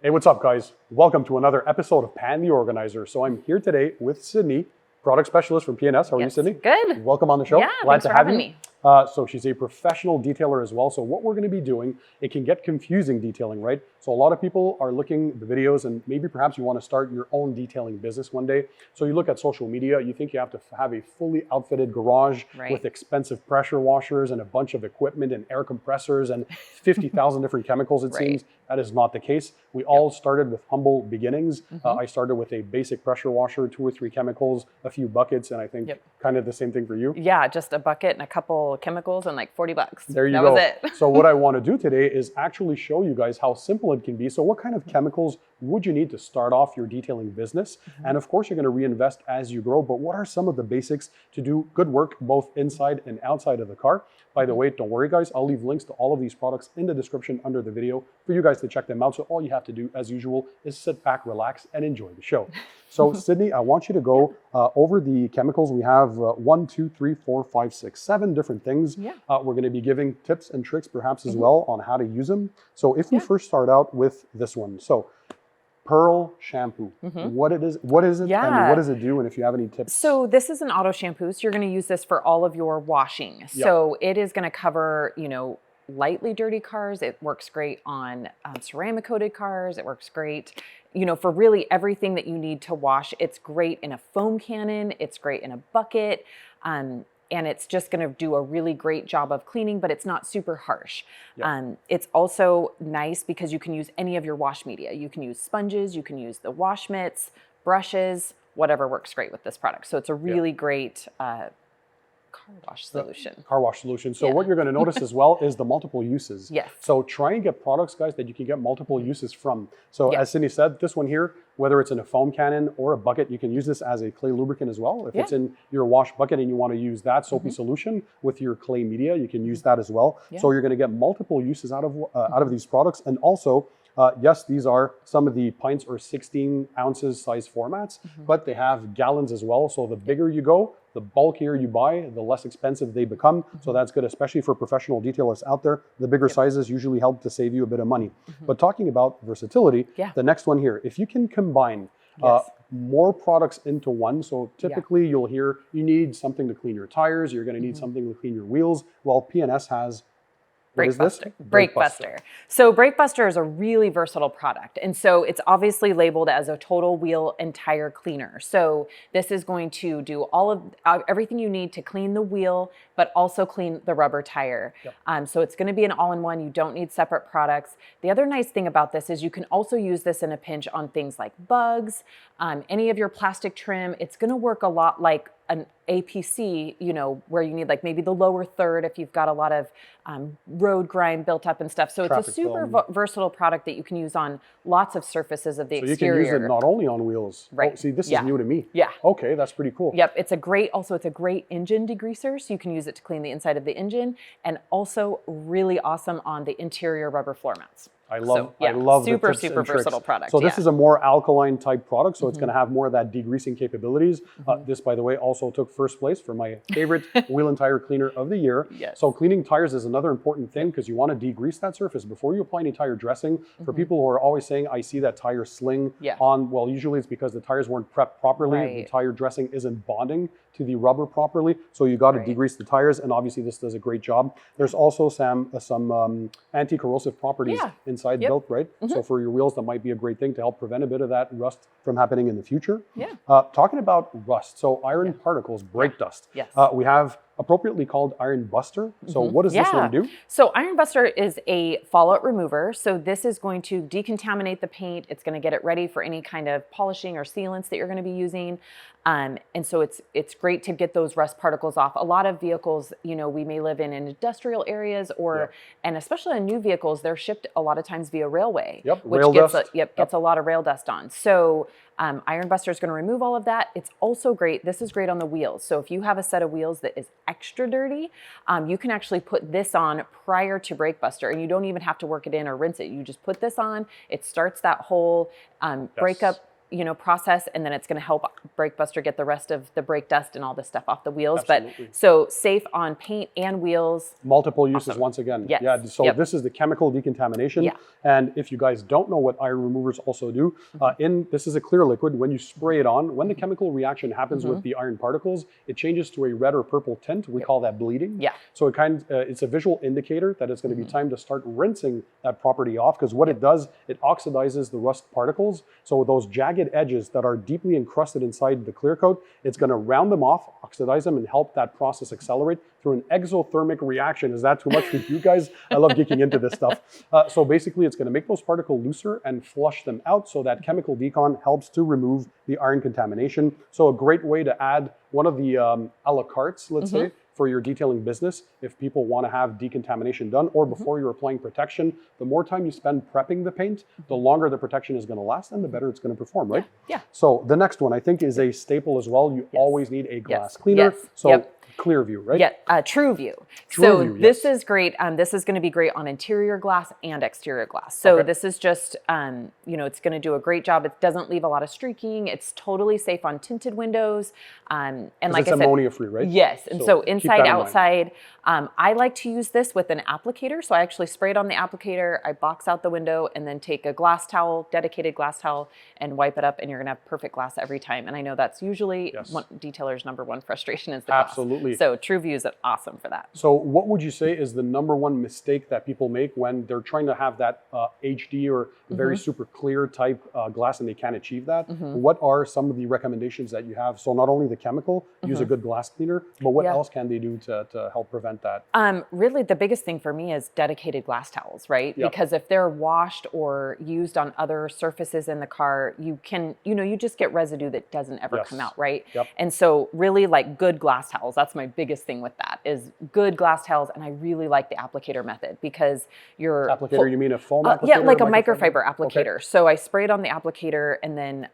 Hey, what's up, guys? Welcome to another episode of Pan the Organizer. So I'm here today with Sydni, product specialist from PNS. How are you, Sydni? Good. Welcome on the show. Yeah, Glad thanks to for have having you. me. So she's a professional detailer as well. So what we're going to be doing, it can get confusing detailing, right? So a lot of people are looking at the videos and maybe perhaps you want to start your own detailing business one day. So you look at social media, you think you have to have a fully outfitted garage with expensive pressure washers and a bunch of equipment and air compressors and 50,000 different chemicals, it seems. That is not the case. We all started with humble beginnings. I started with a basic pressure washer, 2 or 3 chemicals, a few buckets, and I think kind of the same thing for you. Yeah, just a bucket and a couple chemicals and like $40. There you go. That was it. So what I want to do today is actually show you guys how simple it can be. So what kind of chemicals would you need to start off your detailing business? And of course, you're going to reinvest as you grow, but what are some of the basics to do good work both inside and outside of the car? By the way, don't worry, guys. I'll leave links to all of these products in the description under the video for you guys to check them out. So all you have to do, as usual, is sit back, relax, and enjoy the show. So Sydni, I want you to go over the chemicals. We have 1, 2, 3, 4, 5, 6, 7 different things. We're going to be giving tips and tricks perhaps as well on how to use them. So if we first start out with this one. So Pearl shampoo. What is it, and what does it do, and if you have any tips? So this is an auto shampoo, so you're going to use this for all of your washing. So it is going to cover, lightly dirty cars. It works great on ceramic coated cars. It works great, for really everything that you need to wash. It's great in a foam cannon. It's great in a bucket. And it's just going to do a really great job of cleaning, but it's not super harsh. It's also nice because you can use any of your wash media. You can use sponges, you can use the wash mitts, brushes, whatever works great with this product. So it's a really great car wash solution. Car wash solution. So what you're going to notice as well is the multiple uses. So try and get products, guys, that you can get multiple uses from. So as Sydni said, this one here, whether it's in a foam cannon or a bucket, you can use this as a clay lubricant as well. If it's in your wash bucket and you want to use that soapy solution with your clay media, you can use that as well. So you're going to get multiple uses out of these products. And also, yes, these are some of the pints or 16 ounces size formats, but they have gallons as well. So the bigger you go, the bulkier you buy, the less expensive they become. So that's good, especially for professional detailers out there. The bigger sizes usually help to save you a bit of money. But talking about versatility, the next one here, if you can combine more products into one. So typically you'll hear you need something to clean your tires. You're going to need something to clean your wheels. Well, PNS has Brake Buster. So Brake Buster is a really versatile product. And so it's obviously labeled as a total wheel and tire cleaner. So this is going to do all of everything you need to clean the wheel, but also clean the rubber tire. So it's going to be an all-in-one. You don't need separate products. The other nice thing about this is you can also use this in a pinch on things like bugs, any of your plastic trim. It's going to work a lot like an APC, where you need like maybe the lower third if you've got a lot of road grime built up and stuff. So it's a super versatile product that you can use on lots of surfaces of the exterior. So you can use it not only on wheels. Oh, see, this is new to me. Okay, that's pretty cool. It's a great engine degreaser. So you can use it to clean the inside of the engine, and also really awesome on the interior rubber floor mats. I love super the tips and versatile tricks. product. So this is a more alkaline type product, so it's going to have more of that degreasing capabilities. This, by the way, also took first place for my favorite wheel and tire cleaner of the year. So cleaning tires is another important thing because you want to degrease that surface before you apply any tire dressing. For people who are always saying, I see that tire sling on, well, usually it's because the tires weren't prepped properly. The tire dressing isn't bonding to the rubber properly. So you got to degrease the tires, and obviously this does a great job. There's also some anti-corrosive properties inside built, right? So for your wheels, that might be a great thing to help prevent a bit of that rust from happening in the future. Talking about rust, so iron particles, brake dust. We have appropriately called Iron Buster. So what does this one do? So Iron Buster is a fallout remover. So this is going to decontaminate the paint. It's going to get it ready for any kind of polishing or sealants that you're going to be using. And so it's great to get those rust particles off. A lot of vehicles, we may live in industrial areas and especially in new vehicles, they're shipped a lot of times via railway, which gets a lot of rail dust on. So Iron Buster is going to remove all of that. It's also great. This is great on the wheels. So if you have a set of wheels that is extra dirty, you can actually put this on prior to Brake Buster, and you don't even have to work it in or rinse it. You just put this on. It starts that whole breakup process, and then it's going to help Brake Buster get the rest of the brake dust and all this stuff off the wheels. Absolutely. But so safe on paint and wheels. Multiple uses once again. Yes. Yeah. So this is the chemical decontamination. Yeah. And if you guys don't know what iron removers also do, this is a clear liquid. When you spray it on, when the chemical reaction happens with the iron particles, it changes to a red or purple tint. We call that bleeding. Yeah. So it's a visual indicator that it's going to be time to start rinsing that property off, because what it does, it oxidizes the rust particles. So those jagged edges that are deeply encrusted inside the clear coat, it's going to round them off, oxidize them, and help that process accelerate through an exothermic reaction. Is that too much for you guys? I love geeking into this stuff. So basically, it's going to make those particles looser and flush them out, so that chemical decon helps to remove the iron contamination. So a great way to add one of the a la cartes, let's say, for your detailing business, if people want to have decontamination done, or before you're applying protection, the more time you spend prepping the paint, the longer the protection is going to last and the better it's going to perform, right? Yeah. So the next one I think is a staple as well. You always need a glass cleaner. So TrueView, right? Yeah, TrueView. So this is great. This is going to be great on interior glass and exterior glass. So this is just, it's going to do a great job. It doesn't leave a lot of streaking. It's totally safe on tinted windows. And like I said, ammonia free, right? Yes. And so inside, outside, I like to use this with an applicator. So I actually spray it on the applicator. I box out the window and then take a glass towel, dedicated glass towel, and wipe it up. And you're going to have perfect glass every time. And I know that's usually detailer's number one frustration is the glass. Absolutely. So TrueView is awesome for that. So what would you say is the number one mistake that people make when they're trying to have that HD or very super clear type glass and they can't achieve that? What are some of the recommendations that you have? So not only the chemical, use a good glass cleaner, but what else can they do to help prevent that? Really, the biggest thing for me is dedicated glass towels, right? Because if they're washed or used on other surfaces in the car, you can, you just get residue that doesn't ever come out, right? And so really like good glass towels, that's my biggest thing with that is good glass towels. And I really like the applicator method because your applicator, you mean a foam applicator? Yeah, like a microfiber applicator. So I spray it on the applicator and then,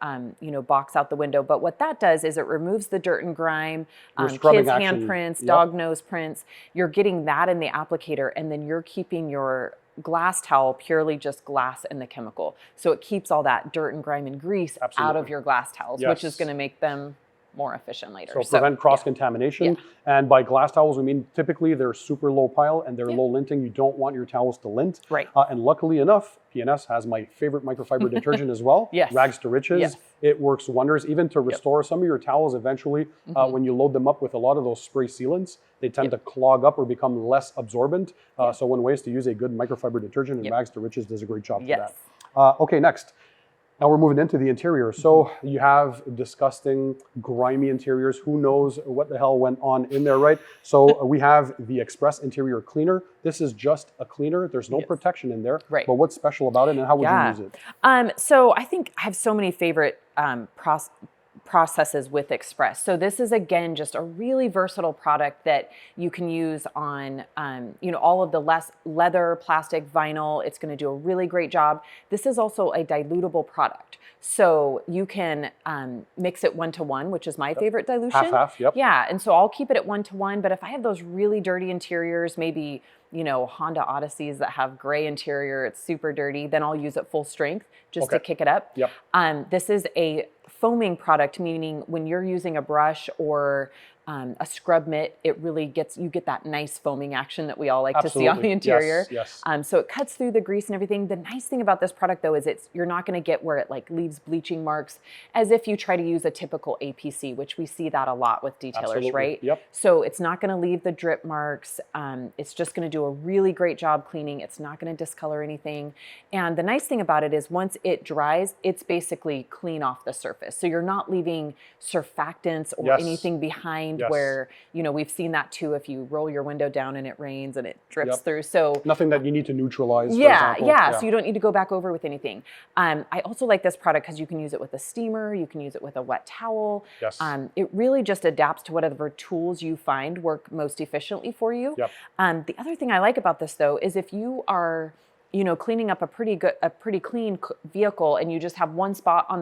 box out the window. But what that does is it removes the dirt and grime, kids' handprints, dog nose prints. You're getting that in the applicator and then you're keeping your glass towel purely just glass and the chemical. So it keeps all that dirt and grime and grease out of your glass towels, which is going to make them more efficient later. So prevent cross-contamination. And by glass towels, we mean typically they're super low pile and they're low linting. You don't want your towels to lint. Right. And luckily enough, P&S has my favorite microfiber detergent as well. Rags to Riches. It works wonders even to restore some of your towels eventually. When you load them up with a lot of those spray sealants, they tend to clog up or become less absorbent. So one way is to use a good microfiber detergent, and Rags to Riches does a great job for that. Okay, next. Now we're moving into the interior. So you have disgusting, grimy interiors. Who knows what the hell went on in there, right? So we have the Express Interior Cleaner. This is just a cleaner. There's no protection in there. Right. But what's special about it and how would you use it? So I think I have so many favorite processes with Express. So this is again just a really versatile product that you can use on all of the leather, plastic, vinyl. It's going to do a really great job. This is also a dilutable product. So you can mix it 1-to-1, which is my favorite dilution. Half, Yeah, and so I'll keep it at 1-to-1, but if I have those really dirty interiors, maybe Honda Odysseys that have gray interior, it's super dirty, then I'll use it full strength just to kick it up. This is a foaming product, meaning when you're using a brush or a scrub mitt, it really you get that nice foaming action that we all like to see on the interior. So it cuts through the grease and everything. The nice thing about this product though is you're not going to get where it like leaves bleaching marks as if you try to use a typical APC, which we see that a lot with detailers, right? So it's not going to leave the drip marks. It's just going to do a really great job cleaning. It's not going to discolor anything. And the nice thing about it is once it dries, it's basically clean off the surface. So you're not leaving surfactants or anything behind where, we've seen that too if you roll your window down and it rains and it drips through. So nothing that you need to neutralize, for example. So you don't need to go back over with anything. I also like this product because you can use it with a steamer, you can use it with a wet towel. It really just adapts to whatever tools you find work most efficiently for you. The other thing I like about this though is if you are, cleaning up a pretty clean vehicle and you just have one spot on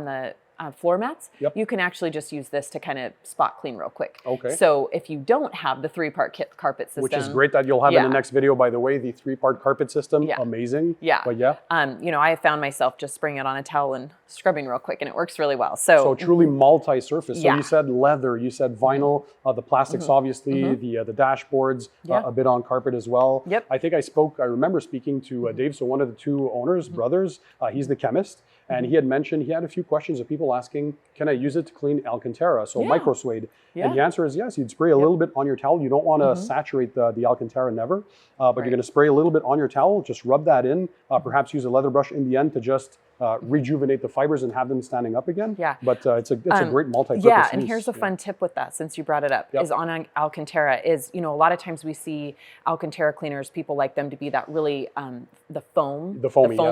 the floor mats, you can actually just use this to kind of spot clean real quick. Okay. So if you don't have the 3-part carpet system, which is great that you'll have in the next video, by the way, the 3-part carpet system, amazing. Yeah. But yeah. You know, I found myself just spraying it on a towel and scrubbing real quick, and it works really well. So truly multi-surface. So you said leather, you said vinyl, the plastics, obviously, the dashboards, a bit on carpet as well. Yep. I remember speaking to Dave, so one of the 2 owners, brothers, he's the chemist. And he had mentioned, he had a few questions of people asking, can I use it to clean Alcantara? So micro suede. And the answer is yes, you'd spray a little bit on your towel. You don't want to saturate the Alcantara, never. But you're going to spray a little bit on your towel, just rub that in, perhaps use a leather brush in the end to just rejuvenate the fibers and have them standing up again. Yeah. But it's a great multi-purpose use. And here's a fun tip with that, since you brought it up, is on Alcantara is, you know, a lot of times we see Alcantara cleaners, people like them to be that really, the foam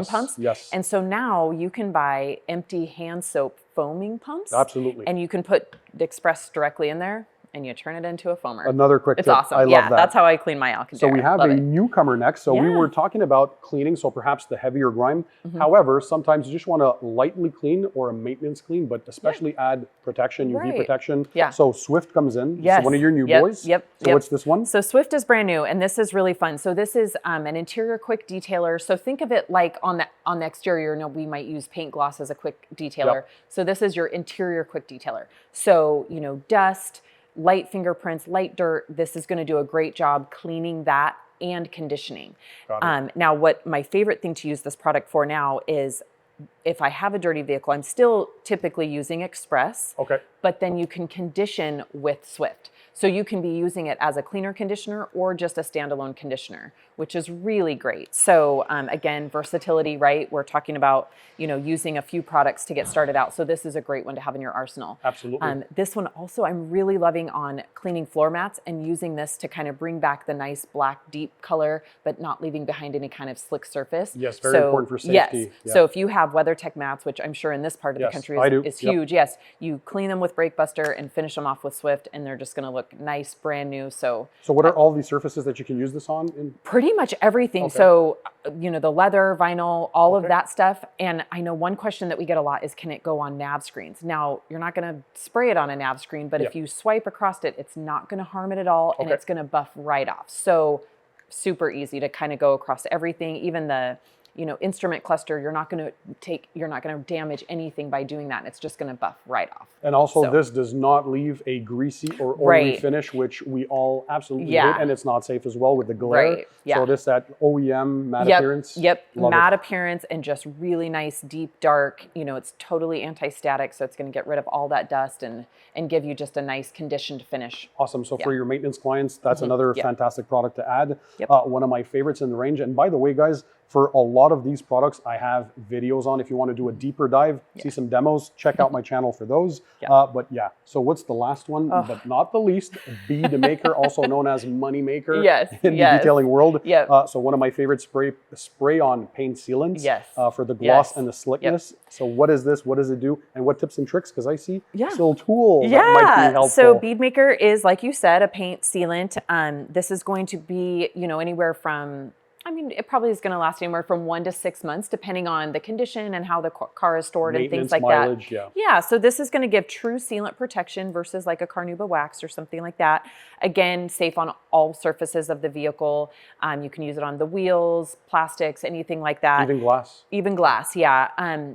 pumps. Yes. And so now you can buy empty hand soap foaming pumps. Absolutely. And you can put the Express directly in there, and you turn it into a foamer. Another quick tip. It's awesome. I love that. That's how I clean my Alcantara. So we have a newcomer next. So we were talking about cleaning, so perhaps the heavier grime. However, sometimes you just want to lightly clean or a maintenance clean, but especially add protection, UV protection. So Swift comes in. Yes. So one of your new boys. So what's this one? So Swift is brand new, and this is really fun. So this is an interior quick detailer. So think of it like on the exterior, we might use paint gloss as a quick detailer. So this is your interior quick detailer. So, you know, dust, light fingerprints, light dirt, this is going to do a great job cleaning that and conditioning. Now, what my favorite thing to use this product for now is if I have a dirty vehicle, I'm still typically using Express, but then you can condition with Swift. So you can be using it as a cleaner conditioner or just a standalone conditioner, which is really great. So again, versatility, right? We're talking about, you know, using a few products to get started out. So this is a great one to have in your arsenal. Absolutely. This one also I'm really loving on cleaning floor mats and using this to kind of bring back the nice black deep color, but not leaving behind any kind of slick surface. Yes, very important for safety. Yes. So if you have WeatherTech mats, which I'm sure in this part of the country is huge, yes, you clean them with Brake Buster and finish them off with Swift, and they're just going to look nice, brand new. So what are all these surfaces that you can use this on? Pretty much everything. So, you know, the leather, vinyl, all of that stuff. And I know one question that we get a lot is, can it go on nav screens? Now, you're not going to spray it on a nav screen, but if you swipe across it, it's not going to harm it at all, and it's going to buff right off. So super easy to kind of go across everything, even the, you know, instrument cluster, you're not going to damage anything by doing that. It's just going to buff right off. And also this does not leave a greasy or oily finish, which we all absolutely hate. And it's not safe as well with the glare. So this, that OEM matte appearance. Matte appearance and just really nice, deep, dark, you know, it's totally anti-static. So it's going to get rid of all that dust and give you just a nice conditioned finish. Awesome. So for your maintenance clients, that's another fantastic product to add. One of my favorites in the range. And by the way, guys, for a lot of these products, I have videos on. If you want to do a deeper dive, see some demos, check out my channel for those. But yeah, so what's the last one, but not the least? Bead Maker, also known as Money Maker in the detailing world. So one of my favorite spray-on paint sealants for the gloss and the slickness. So what is this? What does it do? And what tips and tricks? Because I see this little tool that might be helpful. So Bead Maker is, like you said, a paint sealant. This is going to be, you know, anywhere from, I mean, it probably is going to last anywhere from 1 to 6 months, depending on the condition and how the car is stored and things like mileage, that. So this is going to give true sealant protection versus like a Carnauba wax or something like that. Again, safe on all surfaces of the vehicle. You can use it on the wheels, plastics, anything like that. Even glass. Even glass,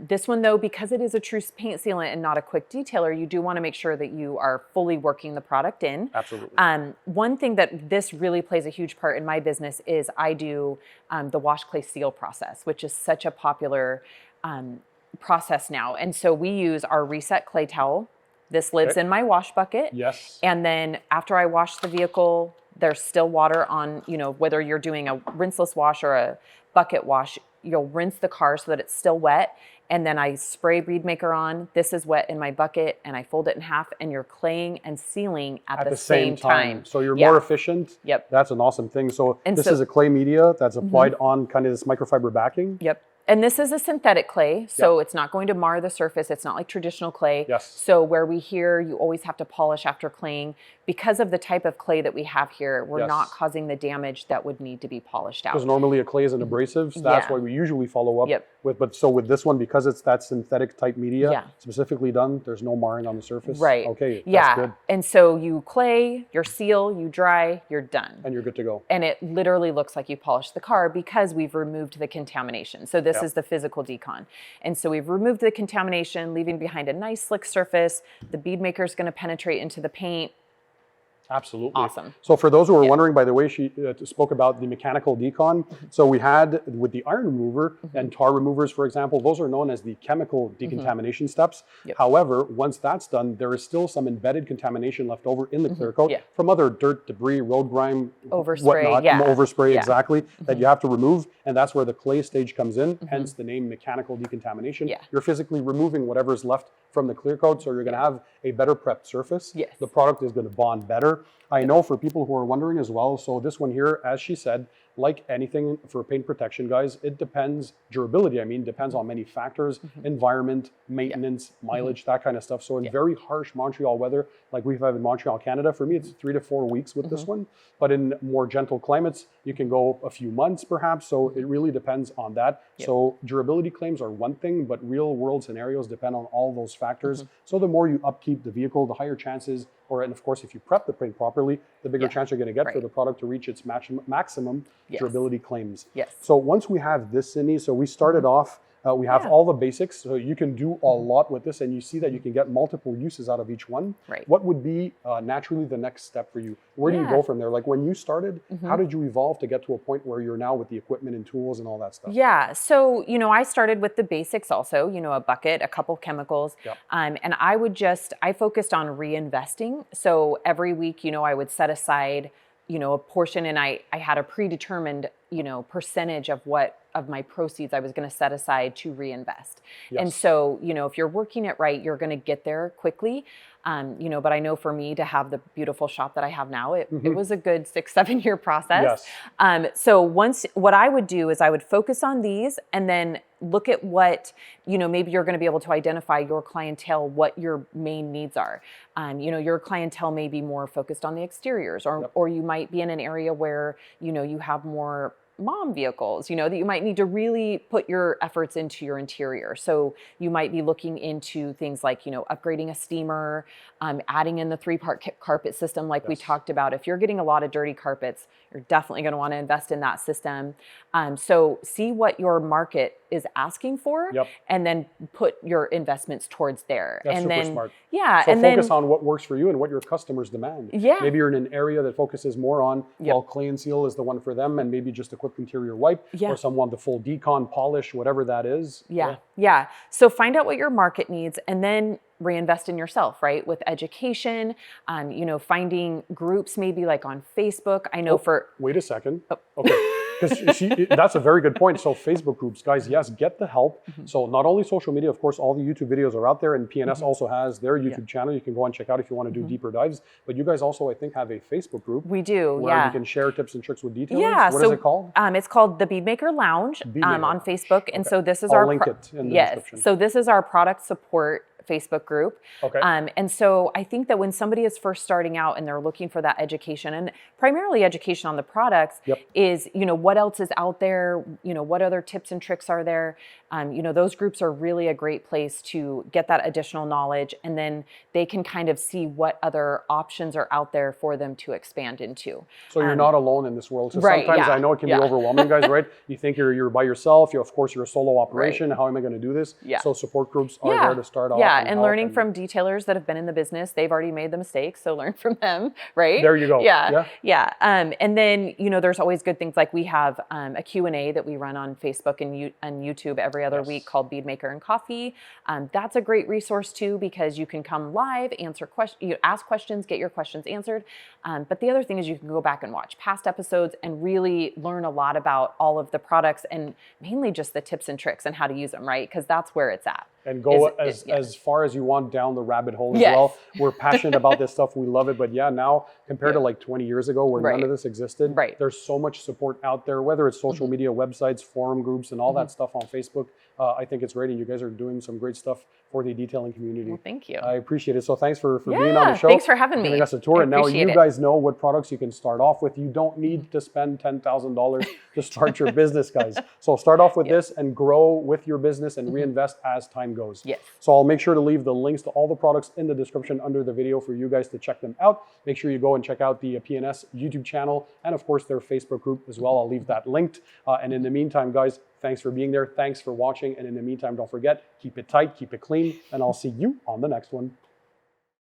this one though, because it is a true paint sealant and not a quick detailer, you do want to make sure that you are fully working the product in. Absolutely. One thing that this really plays a huge part in my business is I do the wash, clay, seal process, which is such a popular process now. And so we use our Reset clay towel. This lives in my wash bucket. And then after I wash the vehicle, there's still water on, you know, whether you're doing a rinseless wash or a bucket wash, you'll rinse the car so that it's still wet. And then I spray Bead Maker on. This is wet in my bucket, and I fold it in half, and you're claying and sealing at the same time. So you're more efficient. That's an awesome thing. So this is a clay media that's applied on kind of this microfiber backing. And this is a synthetic clay, so it's not going to mar the surface. It's not like traditional clay. Yes. So where we hear you always have to polish after claying, because of the type of clay that we have here, we're not causing the damage that would need to be polished out. Because normally a clay is an abrasive, so that's why we usually follow up with. But so with this one, because it's that synthetic type media specifically done, there's no marring on the surface. Right. Okay. That's good. And so you clay, you seal, you dry, you're done. And you're good to go. And it literally looks like you polished the car because we've removed the contamination. So this is the physical decon. And so we've removed the contamination, leaving behind a nice slick surface. The bead maker is going to penetrate into the paint. Absolutely. Awesome. So for those who are wondering, by the way, she spoke about the mechanical decon. So we had with the iron remover and tar removers, for example, those are known as the chemical decontamination steps. However, once that's done, there is still some embedded contamination left over in the clear coat from other dirt, debris, road grime, overspray, whatnot, overspray, exactly, that you have to remove. And that's where the clay stage comes in, hence the name mechanical decontamination. You're physically removing whatever is left from the clear coat, so you're going to have a better prepped surface. The product is going to bond better. I know for people who are wondering as well, so this one here, as she said, like anything for paint protection, guys, it depends, durability, I mean, depends on many factors, environment, maintenance, mileage, that kind of stuff. So in very harsh Montreal weather, like we've had in Montreal, Canada, for me, it's 3 to 4 weeks with this one. But in more gentle climates, you can go a few months perhaps. So it really depends on that. So durability claims are one thing, but real world scenarios depend on all those factors. So the more you upkeep the vehicle, the higher chances, and of course, if you prep the paint properly, the bigger chance you're going to get for the product to reach its maximum durability claims. So once we have this, Sydney, so we started off, we have all the basics, so you can do a lot with this, and you see that you can get multiple uses out of each one. What would be naturally the next step for you? Where do you go from there? Like when you started, how did you evolve to get to a point where you're now with the equipment and tools and all that stuff? Yeah, so, I started with the basics also, a bucket, a couple chemicals, and I focused on reinvesting. So every week, I would set aside, a portion, and I had a predetermined, percentage of my proceeds I was going to set aside to reinvest. And so, if you're working it right, you're going to get there quickly. But I know for me to have the beautiful shop that I have now, it was a good 6-7 year process. So what I would do is I would focus on these and then look at what, maybe you're going to be able to identify your clientele, what your main needs are. Your clientele may be more focused on the exteriors, or you might be in an area where, you have more mom vehicles, that you might need to really put your efforts into your interior. So you might be looking into things like, upgrading a steamer, adding in the 3-part carpet system like we talked about. If you're getting a lot of dirty carpets, you're definitely going to want to invest in that system. So see what your market is asking for and then put your investments towards there. That's and super then, smart. So focus on what works for you and what your customers demand. Maybe you're in an area that focuses more on, well, clay and seal is the one for them, and maybe just a quick interior wipe, or someone the full decon polish, whatever that is. So find out what your market needs and then reinvest in yourself, right? With education, finding groups maybe like on Facebook. I know Wait a second. Okay. Because that's a very good point. So Facebook groups, guys, yes, get the help. So not only social media, of course, all the YouTube videos are out there, and PNS also has their YouTube channel. You can go and check out if you want to do deeper dives. But you guys also, I think, have a Facebook group. We do, where you can share tips and tricks with detailers. What is it called? It's called the Bead Maker Lounge on Facebook. And so this is I'll link it in the description. So this is our product support Facebook group. And so I think that when somebody is first starting out and they're looking for that education, and primarily education on the products, is, what else is out there? What other tips and tricks are there? Those groups are really a great place to get that additional knowledge, and then they can kind of see what other options are out there for them to expand into. So you're not alone in this world. So sometimes I know it can be overwhelming, guys, right? You think you're by yourself. Of course, you're a solo operation. How am I going to do this? So support groups are there to start off. And learning from detailers that have been in the business. They've already made the mistakes, so learn from them, right? There you go. And then, there's always good things like we have a Q&A that we run on Facebook and YouTube every other week called Bead Maker and Coffee. That's a great resource too, because you can come live, answer questions, you ask questions, get your questions answered. But the other thing is you can go back and watch past episodes and really learn a lot about all of the products and mainly just the tips and tricks and how to use them, right? Because that's where it's at. and go as far as you want down the rabbit hole as well. We're passionate about this stuff. We love it. But yeah, now compared to like 20 years ago where none of this existed, there's so much support out there, whether it's social media, websites, forum groups, and all that stuff on Facebook. I think it's great, and you guys are doing some great stuff for the detailing community. Well, thank you. I appreciate it. So thanks for being on the show. Thanks for having me. Giving us a tour. And now you guys know what products you can start off with. You don't need to spend $10,000 to start your business, guys. So start off with this and grow with your business and reinvest as time goes. So I'll make sure to leave the links to all the products in the description under the video for you guys to check them out. Make sure you go and check out the PNS YouTube channel and of course their Facebook group as well. I'll leave that linked. And in the meantime, guys, thanks for being there. Thanks for watching. And in the meantime, don't forget, keep it tight, keep it clean, and I'll see you on the next one.